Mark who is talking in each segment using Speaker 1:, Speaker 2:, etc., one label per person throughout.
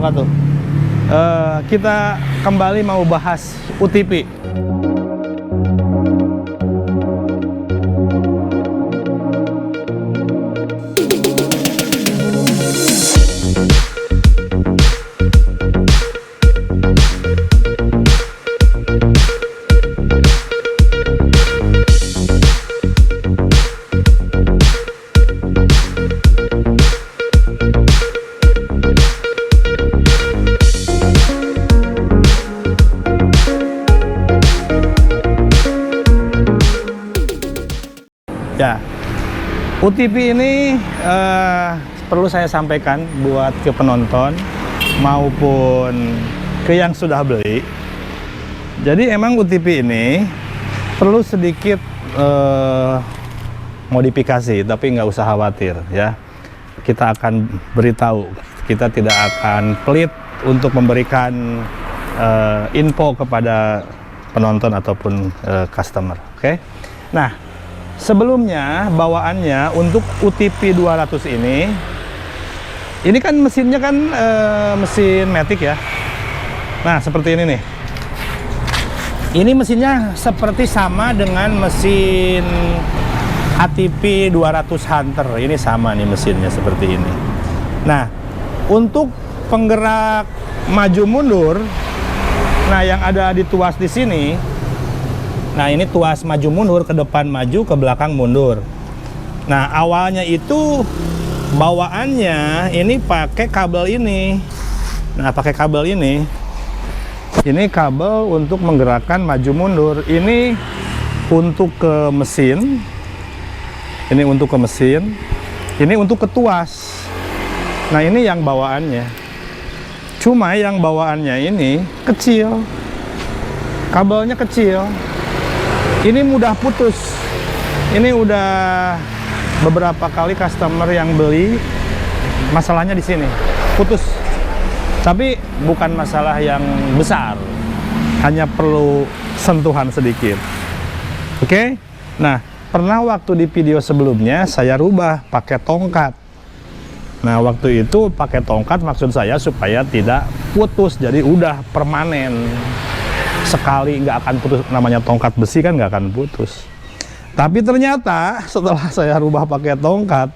Speaker 1: wabarakatuh. Kita kembali mau bahas UTP. Ya, UTP ini perlu saya sampaikan buat ke penonton maupun ke yang sudah beli. Jadi emang UTP ini perlu sedikit modifikasi, tapi nggak usah khawatir ya. Kita akan beritahu, kita tidak akan pelit untuk memberikan info kepada penonton ataupun customer. Oke? Nah, sebelumnya bawaannya untuk UTP 200 ini kan mesinnya kan mesin Matic ya. Nah, seperti ini nih. Ini mesinnya seperti sama dengan mesin ATP 200 Hunter. Ini sama nih mesinnya seperti ini. Nah, untuk penggerak maju mundur, nah yang ada di tuas di sini. Nah, ini tuas maju mundur, ke depan maju, ke belakang mundur. Nah, awalnya itu bawaannya ini pakai kabel ini. Nah, pakai kabel ini. Ini kabel untuk menggerakkan maju mundur. Ini untuk ke mesin. Ini untuk ke mesin. Ini untuk ke tuas. Nah, ini yang bawaannya. Cuma yang bawaannya ini kecil. Kabelnya kecil. Ini mudah putus. Ini udah beberapa kali customer yang beli, masalahnya di sini putus. Tapi bukan masalah yang besar, hanya perlu sentuhan sedikit. Oke? Nah, pernah waktu di video sebelumnya saya rubah pakai tongkat. Nah, waktu itu pakai tongkat maksud saya supaya tidak putus, jadi udah permanen. Sekali nggak akan putus, namanya tongkat besi kan nggak akan putus. Tapi ternyata setelah saya rubah pakai tongkat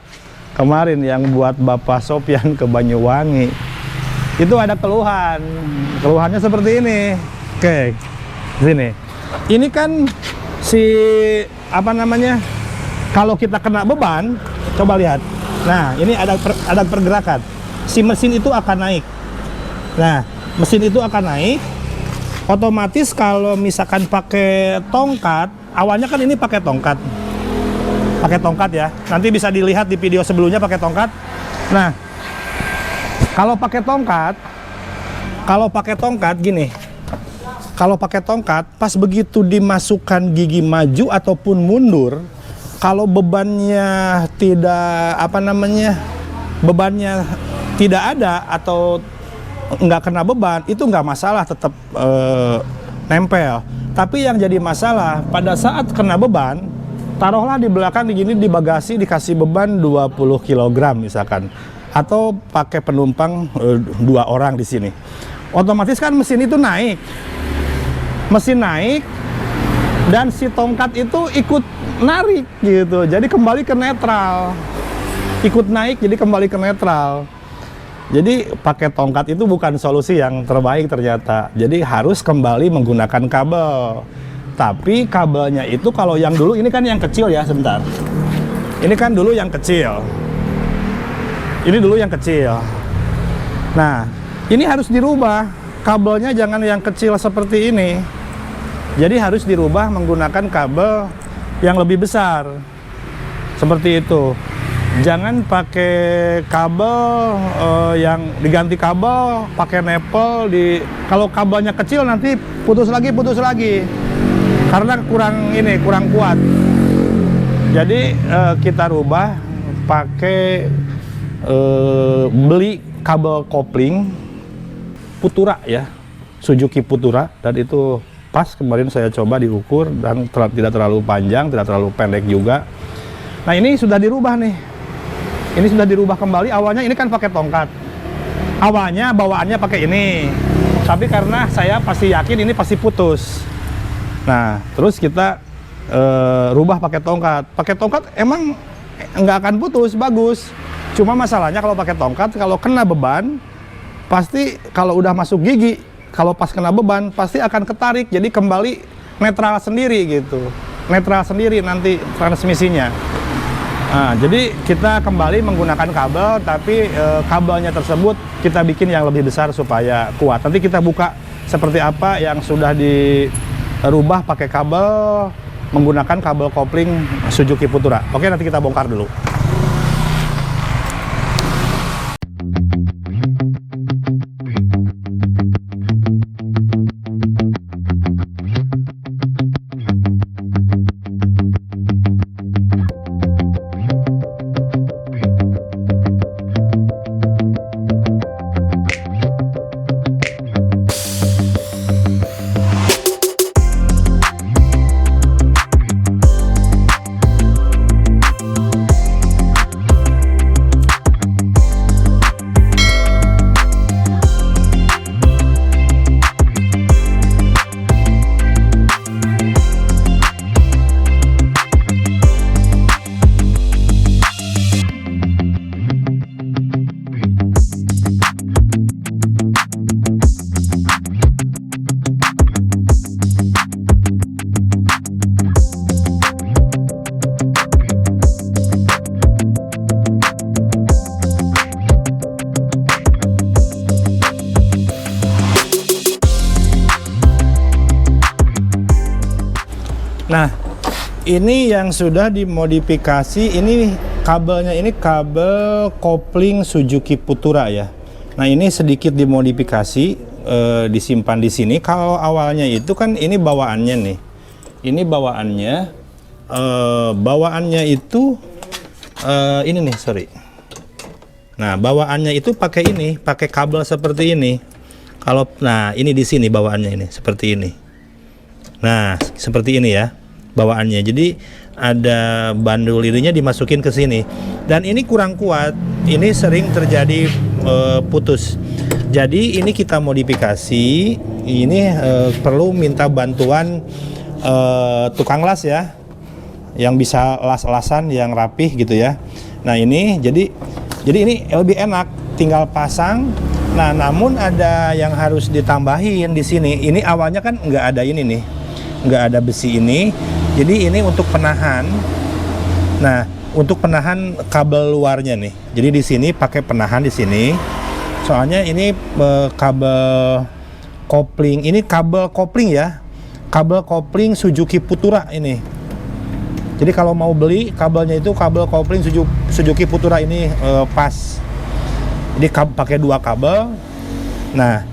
Speaker 1: kemarin yang buat Bapak Sopyan ke Banyuwangi, itu ada keluhan. Keluhannya seperti ini. Oke, sini. Ini kan si apa namanya? Kalau kita kena beban, coba lihat. Nah, ini ada pergerakan. Si mesin itu akan naik. Nah, mesin itu akan naik. Otomatis kalau misalkan pakai tongkat, awalnya kan ini pakai tongkat ya. Nanti bisa dilihat di video sebelumnya pakai tongkat. Nah, kalau pakai tongkat gini. Kalau pakai tongkat, pas begitu dimasukkan gigi maju ataupun mundur, kalau bebannya tidak bebannya tidak ada atau nggak kena beban, itu nggak masalah, tetap nempel. Tapi yang jadi masalah pada saat kena beban, taruhlah di belakang di bagasi dikasih beban 20 kg misalkan, atau pakai penumpang 2 orang di sini, otomatis kan mesin itu naik, dan si tongkat itu ikut narik gitu, jadi kembali ke netral, ikut naik jadi kembali ke netral. Jadi pakai tongkat itu bukan solusi yang terbaik ternyata. Jadi harus kembali menggunakan kabel. Tapi kabelnya itu kalau yang dulu, ini kan yang kecil ya, sebentar. Ini kan dulu yang kecil. Ini dulu yang kecil. Nah, ini harus dirubah. Kabelnya jangan yang kecil seperti ini. Jadi harus dirubah menggunakan kabel yang lebih besar. Seperti itu. Jangan pakai kabel yang diganti kabel, pakai nepel kalau kabelnya kecil nanti putus lagi. Karena kurang kuat. Jadi kita rubah pakai beli kabel kopling Futura ya, Suzuki Futura, dan itu pas kemarin saya coba diukur dan tidak terlalu panjang, tidak terlalu pendek juga. Nah, ini sudah dirubah nih. Ini sudah dirubah kembali. Awalnya ini kan pakai tongkat. awalnya bawaannya pakai ini, tapi karena saya pasti yakin ini pasti putus. Nah, terus kita rubah pakai tongkat. Pakai tongkat emang nggak akan putus, bagus. Cuma masalahnya kalau pakai tongkat, kalau kena beban, pasti kalau udah masuk gigi, kalau pas kena beban, pasti akan ketarik. Jadi kembali netral sendiri gitu. Netral sendiri nanti transmisinya. Nah, jadi kita kembali menggunakan kabel, tapi kabelnya tersebut kita bikin yang lebih besar supaya kuat. Nanti kita buka seperti apa yang sudah dirubah pakai kabel, menggunakan kabel kopling Suzuki Futura. Oke, nanti kita bongkar dulu. Nah, ini yang sudah dimodifikasi, ini kabelnya, ini kabel kopling Suzuki Futura ya. Nah, ini sedikit dimodifikasi, disimpan di sini. Kalau awalnya itu kan ini bawaannya nih. Ini bawaannya, bawaannya itu ini nih, sorry. Nah, bawaannya itu pakai ini, pakai kabel seperti ini. Kalau, nah ini di sini bawaannya ini seperti ini. Nah, seperti ini ya bawaannya. Jadi ada bandul ininya dimasukin ke sini. Dan ini kurang kuat. Ini sering terjadi putus. Jadi ini kita modifikasi. Ini perlu minta bantuan tukang las ya, yang bisa las-lasan yang rapih gitu ya. Nah, ini jadi ini lebih enak, tinggal pasang. Nah, namun ada yang harus ditambahin di sini. Ini awalnya kan nggak ada ini nih, nggak ada besi ini. Jadi ini untuk penahan. Nah, untuk penahan kabel luarnya nih. Jadi di sini pakai penahan di sini. Soalnya ini kabel kopling. Ini kabel kopling ya. Kabel kopling Suzuki Futura ini. Jadi kalau mau beli kabelnya itu kabel kopling Suzuki Futura ini pas. Jadi pakai dua kabel. Nah,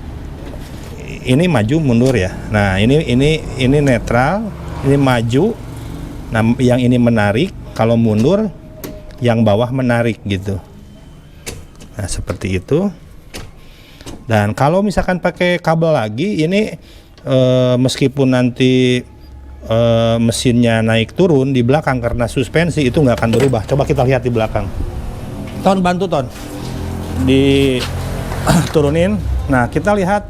Speaker 1: ini maju mundur ya. Nah, ini netral, ini maju. Nah, yang ini menarik, kalau mundur yang bawah menarik gitu. Nah, seperti itu. Dan kalau misalkan pakai kabel lagi, ini meskipun nanti mesinnya naik turun di belakang karena suspensi, itu nggak akan berubah. Coba kita lihat di belakang. Ton, bantu Ton. Diturunin. Nah, kita lihat.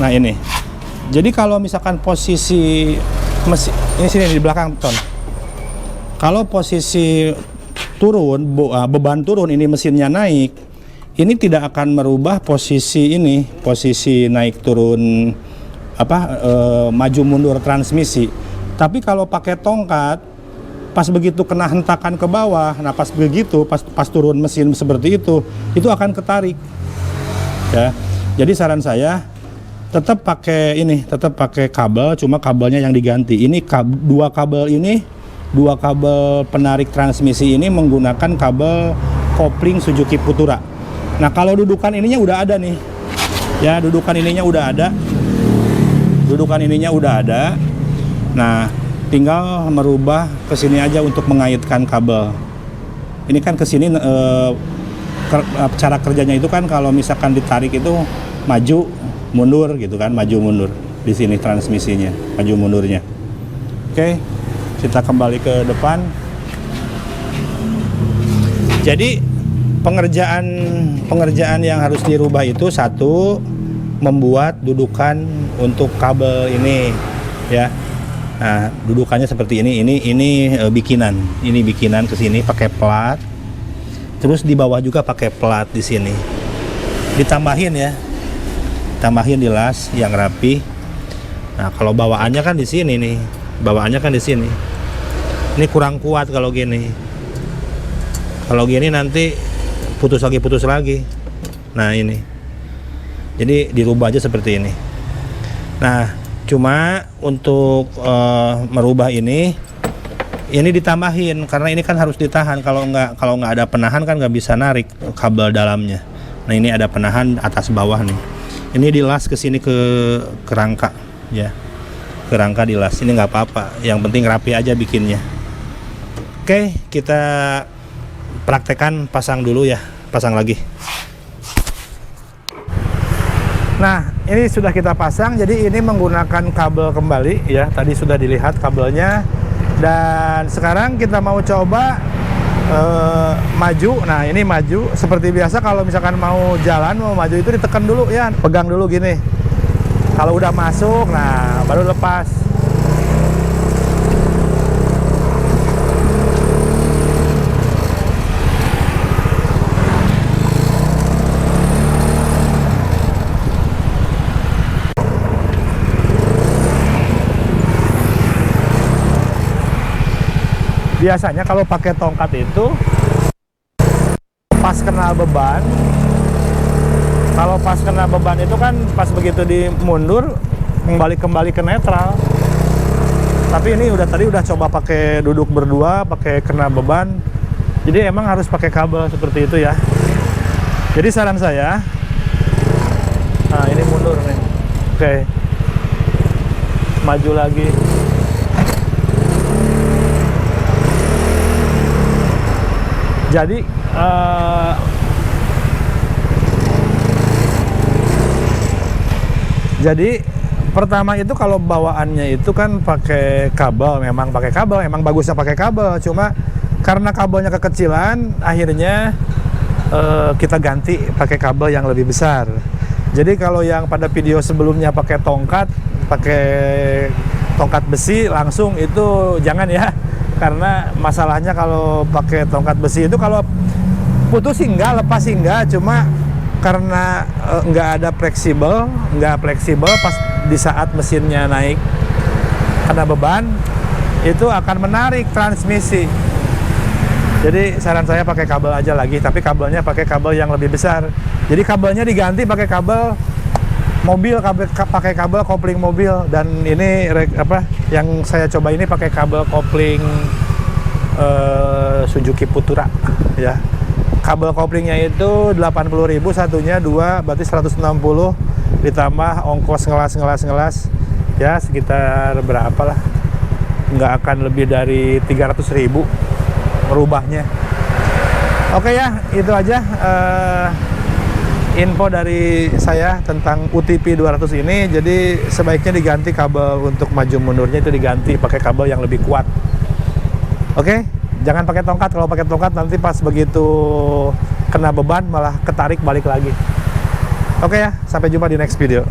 Speaker 1: Nah, ini. Jadi kalau misalkan posisi mesin ini sini di belakang Ton. Kalau posisi turun, beban turun, ini mesinnya naik, ini tidak akan merubah posisi ini, posisi naik turun maju mundur transmisi. Tapi kalau pakai tongkat, pas begitu kena hentakan ke bawah, nah pas begitu pas turun mesin seperti itu akan ketarik. Ya. Jadi saran saya tetap pakai ini, tetap pakai kabel, cuma kabelnya yang diganti. Ini dua kabel penarik transmisi ini menggunakan kabel kopling Suzuki Futura. Nah, kalau dudukan ininya udah ada nih. Ya, dudukan ininya udah ada. Nah, tinggal merubah ke sini aja untuk mengaitkan kabel. Ini kan ke sini cara kerjanya itu kan kalau misalkan ditarik itu maju mundur gitu kan, maju mundur. Di sini transmisinya, maju mundurnya. Oke, kita kembali ke depan. Jadi pengerjaan yang harus dirubah itu satu, membuat dudukan untuk kabel ini ya. Nah, dudukannya seperti ini. Ini bikinan ke sini pakai plat. Terus di bawah juga pakai plat di sini. Ditambahin ya. Tambahin dilas yang rapi. Nah, kalau bawaannya kan di sini nih. Bawaannya kan di sini. Ini kurang kuat kalau gini. Kalau gini nanti putus lagi. Nah, ini. Jadi dirubah aja seperti ini. Nah, cuma untuk merubah ini ditambahin karena ini kan harus ditahan. Kalau nggak ada penahan kan nggak bisa narik kabel dalamnya. Nah, ini ada penahan atas bawah nih. Ini dilas ke sini ke rangka ya. Ke rangka dilas. Ini nggak apa-apa. Yang penting rapi aja bikinnya. Oke, kita praktekkan pasang dulu ya. Pasang lagi. Nah, ini sudah kita pasang, jadi ini menggunakan kabel kembali ya. Tadi sudah dilihat kabelnya. Dan sekarang kita mau coba maju. Nah, ini maju. Seperti biasa kalau misalkan mau jalan, mau maju itu ditekan dulu ya. Pegang dulu gini. Kalau udah masuk, nah baru lepas. Biasanya kalau pakai tongkat itu pas kena beban, kalau pas kena beban itu kan pas begitu dimundur kembali ke netral. Tapi ini tadi udah coba pakai duduk berdua, pakai kena beban. Jadi emang harus pakai kabel seperti itu ya. Jadi saran saya, nah ini mundur nih. Oke. Maju lagi. Jadi pertama itu kalau bawaannya itu kan pakai kabel, memang bagusnya pakai kabel. Cuma karena kabelnya kekecilan, akhirnya kita ganti pakai kabel yang lebih besar. Jadi kalau yang pada video sebelumnya pakai tongkat besi langsung, itu jangan ya. Karena masalahnya kalau pakai tongkat besi itu kalau putus sih enggak, lepas sih enggak, cuma karena nggak ada fleksibel pas di saat mesinnya naik kena beban, itu akan menarik transmisi. Jadi saran saya pakai kabel aja lagi, tapi kabelnya pakai kabel yang lebih besar. Jadi kabelnya diganti pakai kabel mobil, pakai kabel kopling mobil. Dan ini yang saya coba ini pakai kabel kopling Suzuki Futura ya. Kabel koplingnya itu 80.000 satunya, 2 berarti 160, ditambah ongkos ngelas ya sekitar berapa lah, nggak akan lebih dari 300.000 merubahnya. Oke ya, itu aja info dari saya tentang UTP 200 ini. Jadi sebaiknya diganti kabel untuk maju mundurnya, itu diganti pakai kabel yang lebih kuat. Oke, jangan pakai tongkat. Kalau pakai tongkat nanti pas begitu kena beban malah ketarik balik lagi. Oke ya, sampai jumpa di next video.